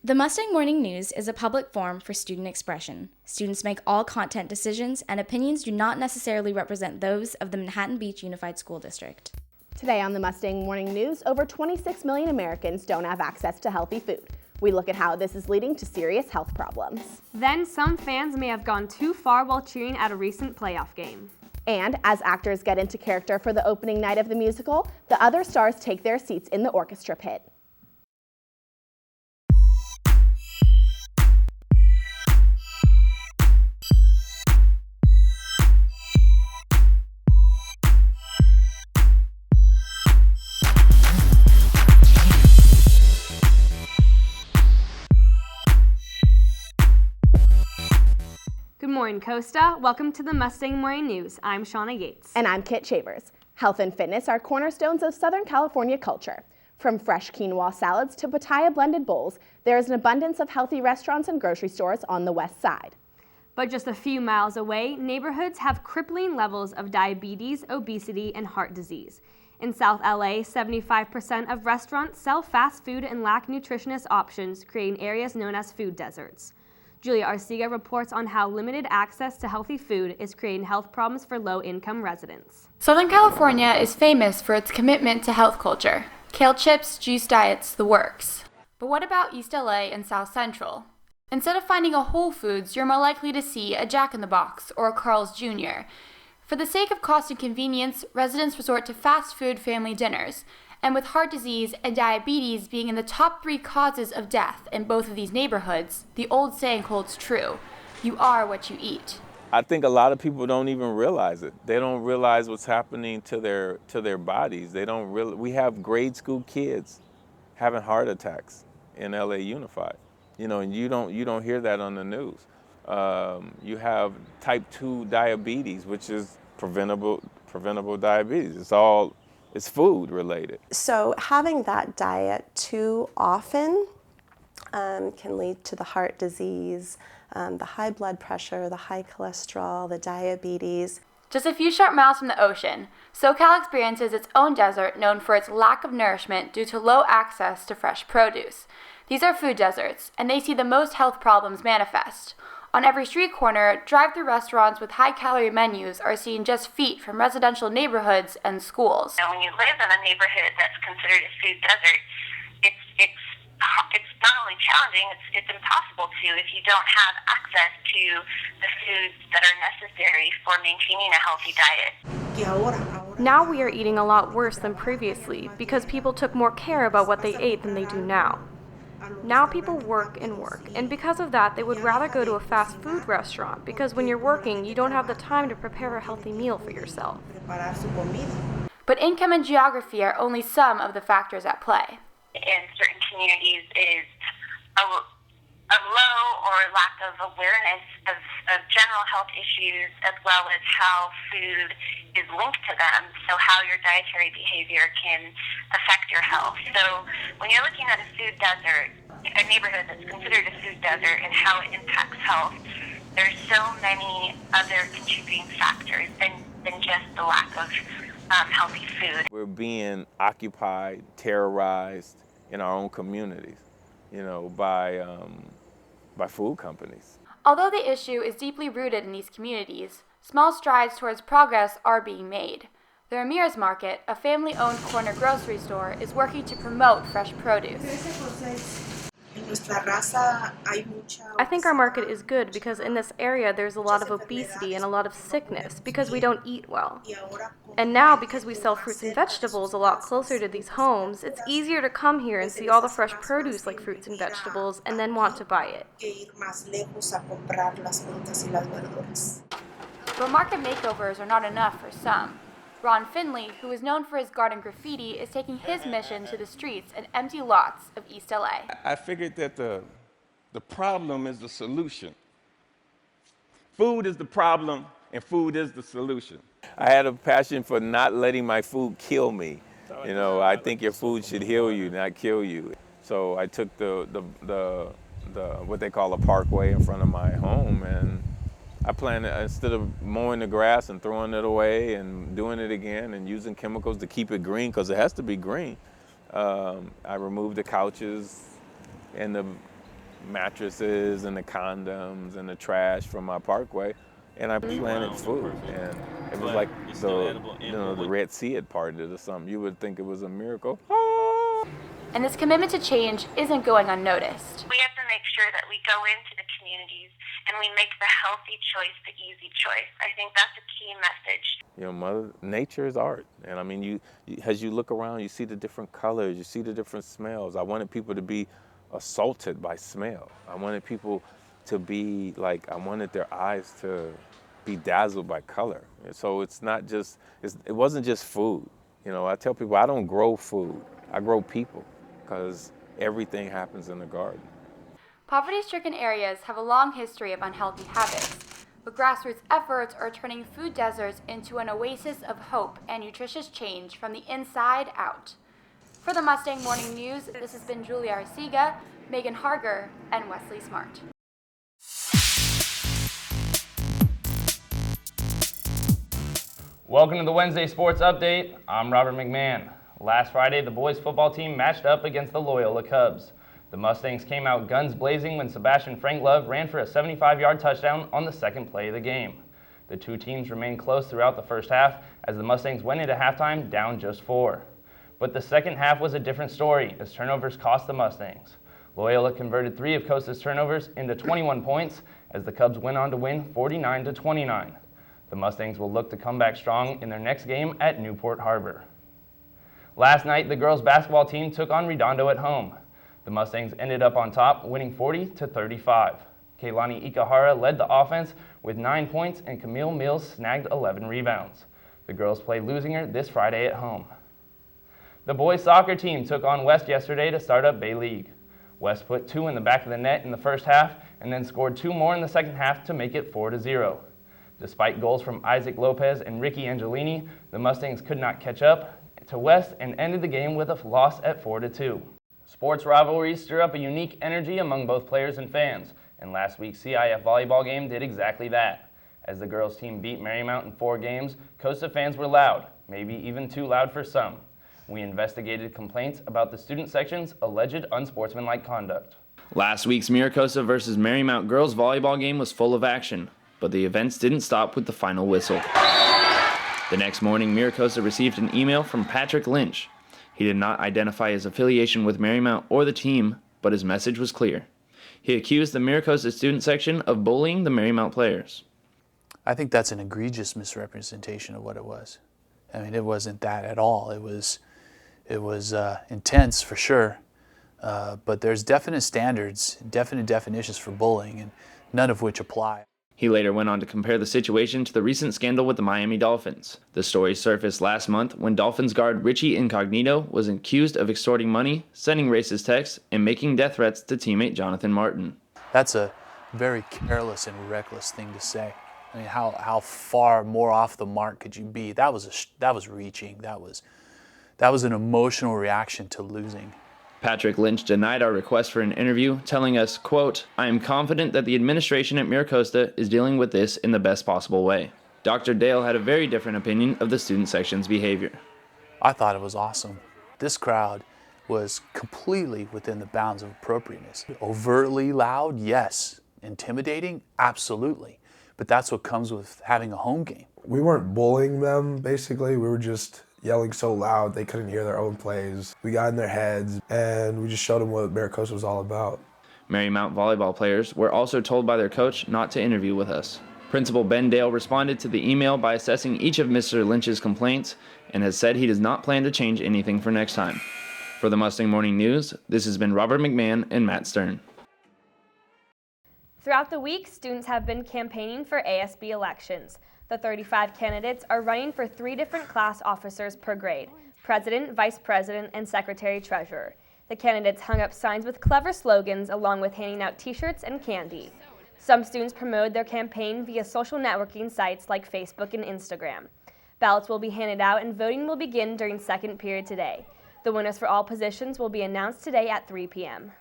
The Mustang Morning News is a public forum for student expression. Students make all content decisions, and opinions do not necessarily represent those of the Manhattan Beach Unified School District. Today on the Mustang Morning News, over 26 million Americans don't have access to healthy food. We look at how this is leading to serious health problems. Then some fans may have gone too far while cheering at a recent playoff game. And as actors get into character for the opening night of the musical, the other stars take their seats in the orchestra pit. Good morning, Costa. Welcome to the Mustang Morning News. I'm Shauna Yates. And I'm Kit Shavers. Health and fitness are cornerstones of Southern California culture. From fresh quinoa salads to pitaya blended bowls, there is an abundance of healthy restaurants and grocery stores on the west side. But just a few miles away, neighborhoods have crippling levels of diabetes, obesity, and heart disease. In South LA, 75% of restaurants sell fast food and lack nutritionist options, creating areas known as food deserts. Julia Arcega reports on how limited access to healthy food is creating health problems for low-income residents. Southern California is famous for its commitment to health culture. Kale chips, juice diets, the works. But what about East LA and South Central? Instead of finding a Whole Foods, you're more likely to see a Jack in the Box or a Carl's Jr. For the sake of cost and convenience, residents resort to fast food family dinners. And with heart disease and diabetes being in the top 3 causes of death in both of these neighborhoods, the old saying holds true: you are what you eat. I think a lot of people don't even realize it. They don't realize what's happening to their bodies. They don't we have grade school kids having heart attacks in LA Unified. And you don't hear that on the news. You have type 2 diabetes, which is preventable diabetes. It's food related. So having that diet too often can lead to the heart disease, the high blood pressure, the high cholesterol, the diabetes. Just a few short miles from the ocean, SoCal experiences its own desert known for its lack of nourishment due to low access to fresh produce. These are food deserts, and they see the most health problems manifest. On every street corner, drive-through restaurants with high-calorie menus are seen just feet from residential neighborhoods and schools. When you live in a neighborhood that's considered a food desert, it's not only challenging, it's impossible to if you don't have access to the foods that are necessary for maintaining a healthy diet. Now we are eating a lot worse than previously because people took more care about what they ate than they do now. Now people work, and because of that, they would rather go to a fast food restaurant because when you're working, you don't have the time to prepare a healthy meal for yourself. But income and geography are only some of the factors at play. In certain communities is a low or lack of awareness of general health issues as well as how food is linked to them, so how your dietary behavior can affect your health. So when you're looking at a food desert, a neighborhood that's considered a food desert and how it impacts health, there's so many other contributing factors than just the lack of healthy food. We're being occupied, terrorized in our own communities, by food companies. Although the issue is deeply rooted in these communities, small strides towards progress are being made. The Ramirez Market, a family-owned corner grocery store, is working to promote fresh produce. I think our market is good because in this area there's a lot of obesity and a lot of sickness because we don't eat well. And now because we sell fruits and vegetables a lot closer to these homes, it's easier to come here and see all the fresh produce like fruits and vegetables and then want to buy it. But market makeovers are not enough for some. Ron Finley, who is known for his garden graffiti, is taking his mission to the streets and empty lots of East LA. I figured that the problem is the solution. Food is the problem, and food is the solution. I had a passion for not letting my food kill me. I think your food should heal you, not kill you. So I took the what they call a parkway in front of my home, and I plan, instead of mowing the grass and throwing it away and doing it again and using chemicals to keep it green, because it has to be green, I removed the couches and mattresses and the condoms and the trash from my parkway, and I planted food. And it was like the Red Sea had parted or something. You would think it was a miracle. And this commitment to change isn't going unnoticed. We have to make sure that we go into the communities and we make the healthy choice the easy choice. I think that's a key message. You know, Mother Nature is art. And I mean, you as you look around, you see the different colors, you see the different smells. I wanted people to be assaulted by smell. I wanted people to be like, I wanted their eyes to be dazzled by color. And so it wasn't just food. You know, I tell people I don't grow food, I grow people, because everything happens in the garden. Poverty-stricken areas have a long history of unhealthy habits, but grassroots efforts are turning food deserts into an oasis of hope and nutritious change from the inside out. For the Mustang Morning News, this has been Julia Arcega, Megan Harger, and Wesley Smart. Welcome to the Wednesday Sports Update. I'm Robert McMahon. Last Friday, the boys football team matched up against the Loyola Cubs. The Mustangs came out guns blazing when Sebastian Frank Love ran for a 75-yard touchdown on the second play of the game. The two teams remained close throughout the first half as the Mustangs went into halftime down just 4. But the second half was a different story as turnovers cost the Mustangs. Loyola converted 3 of Costa's turnovers into 21 points as the Cubs went on to win 49-29. The Mustangs will look to come back strong in their next game at Newport Harbor. Last night, the girls basketball team took on Redondo at home. The Mustangs ended up on top, winning 40-35. Kaylani Ikahara led the offense with 9 points and Camille Mills snagged 11 rebounds. The girls play Lusinger this Friday at home. The boys soccer team took on West yesterday to start up Bay League. West put 2 in the back of the net in the first half and then scored 2 more in the second half to make it 4-0. Despite goals from Isaac Lopez and Ricky Angelini, the Mustangs could not catch up to West and ended the game with a loss at 4-2. Sports rivalries stir up a unique energy among both players and fans, and last week's CIF volleyball game did exactly that. As the girls' team beat Marymount in 4 games, Costa fans were loud, maybe even too loud for some. We investigated complaints about the student section's alleged unsportsmanlike conduct. Last week's Mira Costa versus Marymount girls volleyball game was full of action, but the events didn't stop with the final whistle. The next morning, Mira Costa received an email from Patrick Lynch. He did not identify his affiliation with Marymount or the team, but his message was clear. He accused the Mira Costa student section of bullying the Marymount players. I think that's an egregious misrepresentation of what it was. I mean, it wasn't that at all. It was intense for sure, but there's definite standards, definite definitions for bullying, and none of which apply. He later went on to compare the situation to the recent scandal with the Miami Dolphins. The story surfaced last month when Dolphins guard Richie Incognito was accused of extorting money, sending racist texts, and making death threats to teammate Jonathan Martin. That's a very careless and reckless thing to say. I mean, how far more off the mark could you be? That was reaching. That was an emotional reaction to losing. Patrick Lynch denied our request for an interview, telling us, quote, "I am confident that the administration at Mira Costa is dealing with this in the best possible way." Dr. Dale had a very different opinion of the student section's behavior. I thought it was awesome. This crowd was completely within the bounds of appropriateness. Overtly loud, yes. Intimidating, absolutely. But that's what comes with having a home game. We weren't bullying them, basically. We were just yelling so loud they couldn't hear their own plays. We got in their heads, and we just showed them what Mira Costa was all about. Marymount volleyball players were also told by their coach not to interview with us. Principal Ben Dale responded to the email by assessing each of Mr. Lynch's complaints and has said he does not plan to change anything for next time. For the Mustang Morning News, this has been Robert McMahon and Matt Stern. Throughout the week, students have been campaigning for ASB elections. The 35 candidates are running for 3 different class officers per grade: president, vice president, and secretary-treasurer. The candidates hung up signs with clever slogans along with handing out t-shirts and candy. Some students promoted their campaign via social networking sites like Facebook and Instagram. Ballots will be handed out and voting will begin during second period today. The winners for all positions will be announced today at 3 p.m.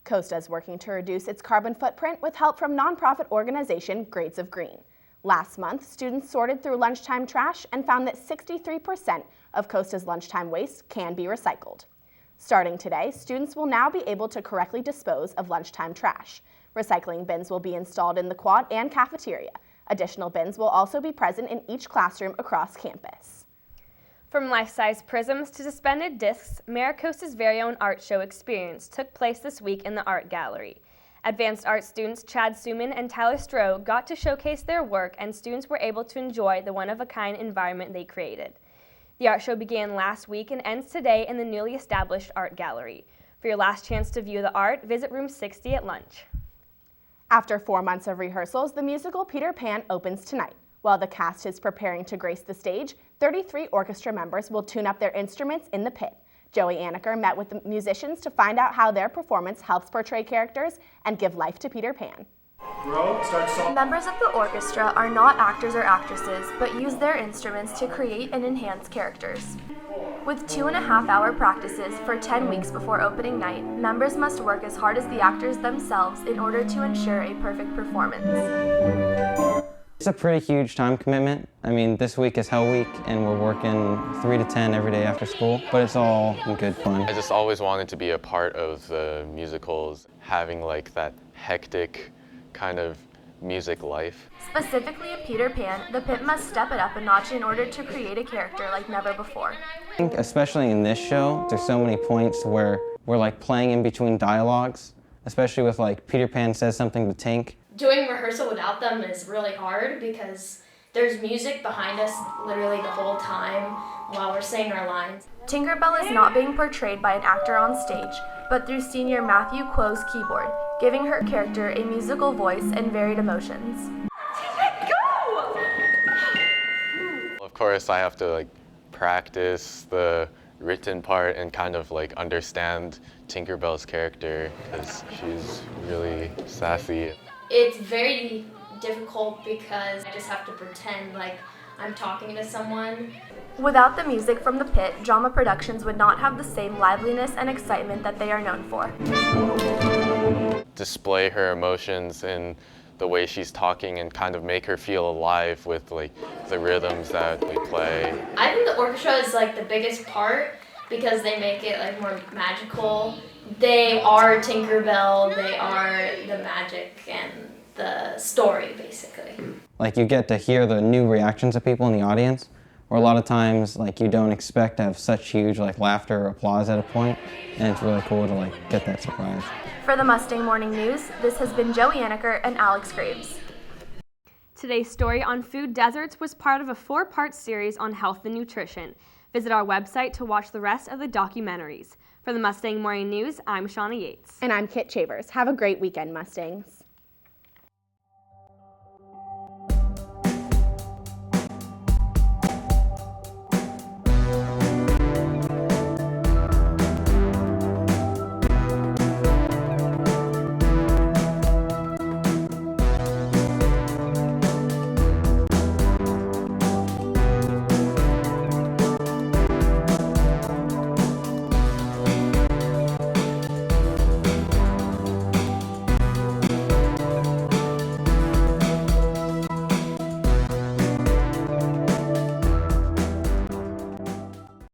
Costa is working to reduce its carbon footprint with help from nonprofit organization Grades of Green. Last month, students sorted through lunchtime trash and found that 63% of Costa's lunchtime waste can be recycled. Starting today, students will now be able to correctly dispose of lunchtime trash. Recycling bins will be installed in the quad and cafeteria. Additional bins will also be present in each classroom across campus. From life-size prisms to suspended discs, Mira Costa's very own art show experience took place this week in the art gallery. Advanced art students Chad Suman and Tyler Stroh got to showcase their work, and students were able to enjoy the one-of-a-kind environment they created. The art show began last week and ends today in the newly established art gallery. For your last chance to view the art, visit room 60 at lunch. After 4 months of rehearsals, the musical Peter Pan opens tonight. While the cast is preparing to grace the stage, 33 orchestra members will tune up their instruments in the pit. Joey Anaker met with the musicians to find out how their performance helps portray characters and give life to Peter Pan. Members of the orchestra are not actors or actresses, but use their instruments to create and enhance characters. With 2.5-hour practices for 10 weeks before opening night, members must work as hard as the actors themselves in order to ensure a perfect performance. It's a pretty huge time commitment. I mean, this week is Hell Week, and we're working 3 to 10 every day after school, but it's all good fun. I just always wanted to be a part of the musicals, having like that hectic kind of music life. Specifically in Peter Pan, the pit must step it up a notch in order to create a character like never before. I think especially in this show, there's so many points where we're like playing in between dialogues, especially with like Peter Pan says something to Tink. Doing rehearsal without them is really hard because there's music behind us literally the whole time while we're saying our lines. Tinkerbell is not being portrayed by an actor on stage, but through senior Matthew Quo's keyboard, giving her character a musical voice and varied emotions. Of course, I have to like practice the written part and kind of like understand Tinkerbell's character because she's really sassy. It's very difficult because I just have to pretend like I'm talking to someone. Without the music from the pit, drama productions would not have the same liveliness and excitement that they are known for. Display her emotions in the way she's talking and kind of make her feel alive with like the rhythms that we play. I think the orchestra is like the biggest part because they make it like more magical. They are Tinkerbell, they are the magic and the story basically. Like you get to hear the new reactions of people in the audience, where a lot of times like you don't expect to have such huge like laughter or applause at a point, and it's really cool to like get that surprise. For the Mustang Morning News, this has been Joey Anaker and Alex Graves. Today's story on food deserts was part of a 4-part series on health and nutrition. Visit our website to watch the rest of the documentaries. For the Mustang Morning News, I'm Shauna Yates. And I'm Kit Chavers. Have a great weekend, Mustangs.